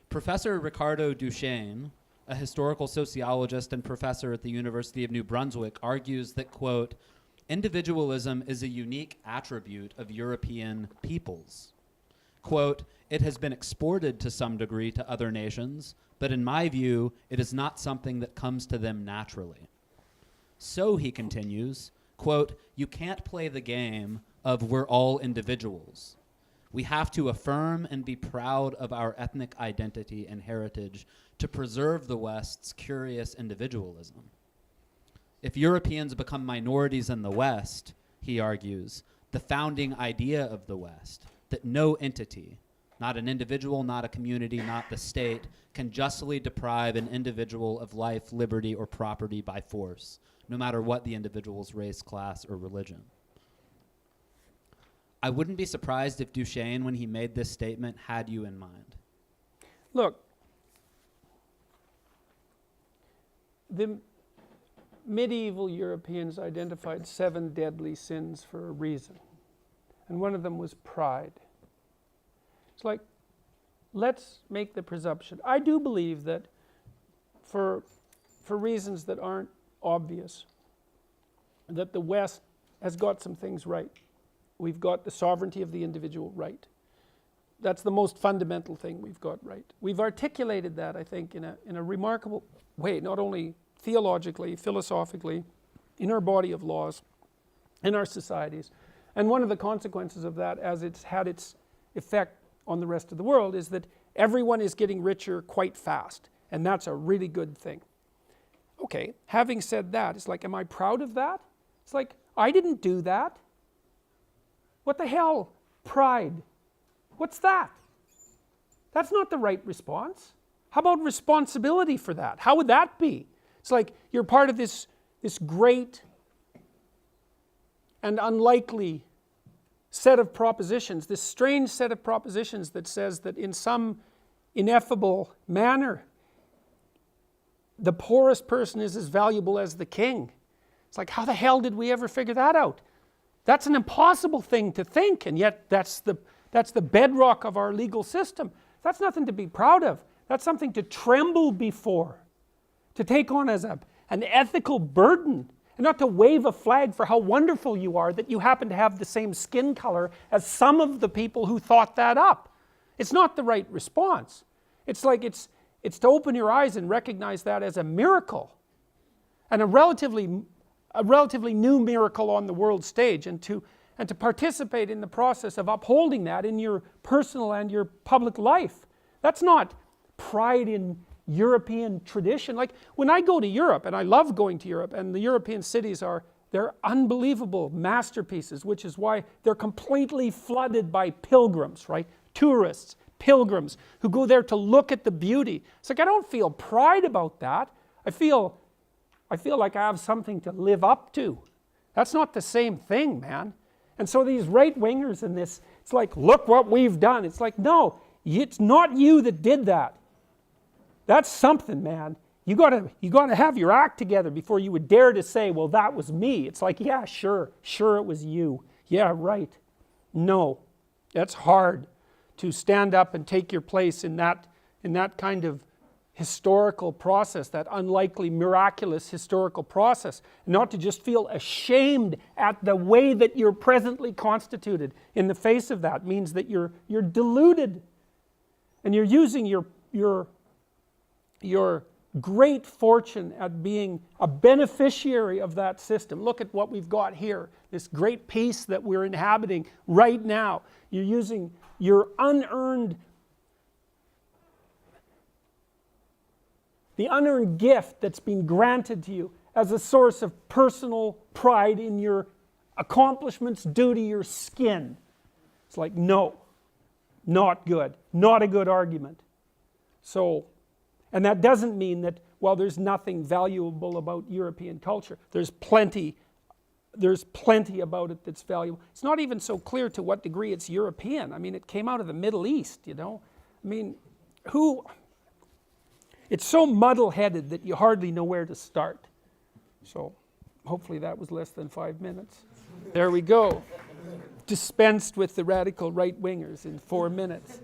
Professor Ricardo Duchesne, a historical sociologist and professor at the University of New Brunswick, argues that, quote, individualism is a unique attribute of European peoples. Quote, it has been exported to some degree to other nations, but in my view, it is not something that comes to them naturally. So, he continues, quote, you can't play the game of we're all individuals. We have to affirm and be proud of our ethnic identity and heritage to preserve the West's curious individualism. If Europeans become minorities in the West, he argues, the founding idea of the West, that no entity, not an individual, not a community, not the state, can justly deprive an individual of life, liberty, or property by force, no matter what the individual's race, class, or religion. I wouldn't be surprised if Duchesne, when he made this statement, had you in mind. Look, the medieval Europeans identified 7 deadly sins for a reason. And one of them was pride. It's like, let's make the presumption. I do believe that for reasons that aren't obvious, that the West has got some things right. We've got the sovereignty of the individual right. That's the most fundamental thing we've got right. We've articulated that, I think, in a remarkable way, not only theologically, philosophically, in our body of laws, in our societies. And one of the consequences of that, as it's had its effect on the rest of the world, is that everyone is getting richer quite fast. And that's a really good thing. Okay, having said that, it's like, am I proud of that? It's like, I didn't do that. What the hell? Pride. What's that? That's not the right response. How about responsibility for that? How would that be? It's like you're part of this great and unlikely set of propositions, this strange set of propositions that says that in some ineffable manner, the poorest person is as valuable as the king. It's like, how the hell did we ever figure that out? That's an impossible thing to think, and yet that's the bedrock of our legal system. That's nothing to be proud of. That's something to tremble before, to take on as an ethical burden, and not to wave a flag for how wonderful you are that you happen to have the same skin color as some of the people who thought that up. It's not the right response. It's like it's to open your eyes and recognize that as a miracle, and a relatively new miracle on the world stage, and to participate in the process of upholding that in your personal and your public life. That's not pride in European tradition. Like when I go to Europe, and I love going to Europe, and the European cities they're unbelievable masterpieces, which is why they're completely flooded by pilgrims, right? Tourists, pilgrims, who go there to look at the beauty. It's like, I don't feel pride about that. I feel like I have something to live up to. That's not the same thing, man. And so these right-wingers in this, it's like, look what we've done. It's like, no, it's not you that did that. That's something, man. You gotta have your act together before you would dare to say, well, that was me. It's like, yeah, sure it was you. Yeah, right. No, that's hard to stand up and take your place in that kind of historical process, that unlikely, miraculous historical process. Not to just feel ashamed at the way that you're presently constituted in the face of that means that you're deluded, and you're using your great fortune at being a beneficiary of that system. Look at what we've got here, this great peace that we're inhabiting right now. You're using your the unearned gift that's been granted to you as a source of personal pride in your accomplishments due to your skin. It's like, no, not good, not a good argument. So, and that doesn't mean that, well, there's nothing valuable about European culture. There's plenty about it that's valuable. It's not even so clear to what degree it's European. I mean, it came out of the Middle East, you know. I mean, it's so muddle-headed that you hardly know where to start. So, hopefully that was less than 5 minutes. There we go. Dispensed with the radical right-wingers in 4 minutes.